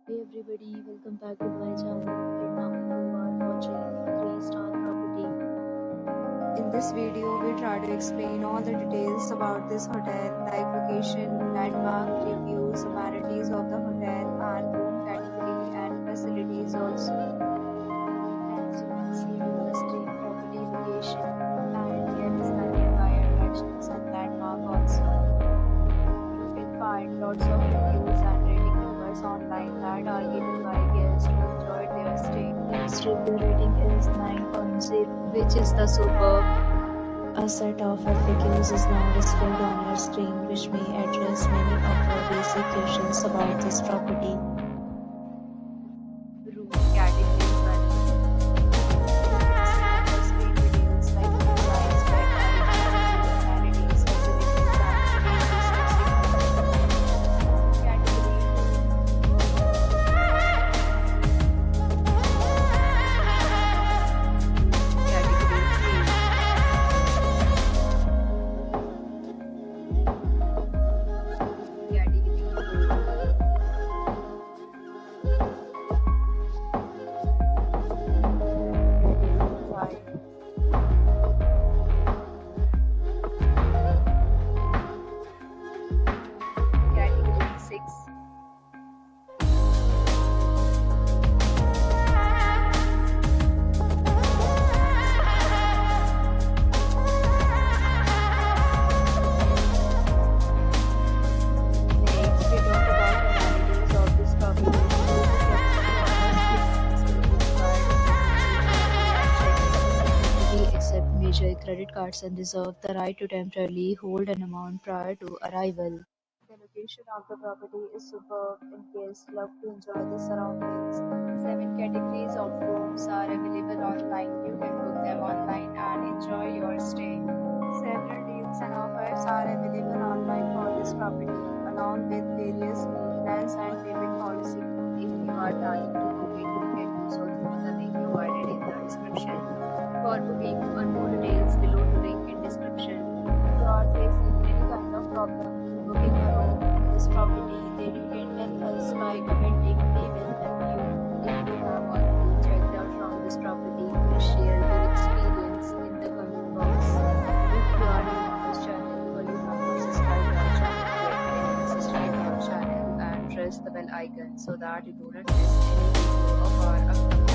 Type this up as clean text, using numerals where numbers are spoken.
Hey everybody, welcome back to my channel. And now you are watching 3-star property. In this video, we try to explain all the details about this hotel, like location, landmark, reviews, amenities of the hotel, and room category and facilities also. As you can see, interesting property location, and here is the nearby attractions and landmark also. You can find lots of reviews and rating numbers online that are given by guests who enjoyed their stay. Its review rating is 9.0, which is the superb. A set of FAQs is now displayed on your screen, which may address many of your basic questions about this property. Room category 1. Screen details like room size, bed type, amenities, facilities, and category 2. Category 3. Category 5. Category 6. Next, we talk about amenities of this property. We accept major credit cards and reserve the right to temporarily hold an amount prior to arrival. The location of the property is superb and guests love to enjoy the surroundings. 7 categories of rooms are available online. You can book them online and enjoy your stay. Several deals and offers are available online for this property, along with various meal plans and payment policy. If you are planning to book it, you can do so through the link provided in the description. For booking or more details, below the link in description. If you are facing any kind of problem in booking a room in this property, then you can tell us by commenting. We will help you. If you have already checked out from this property, please share your experience in the comment box. If you are new to this channel or you have not subscribed our channel yet, then subscribe our channel and press the bell icon so that you do not miss any video of our upcoming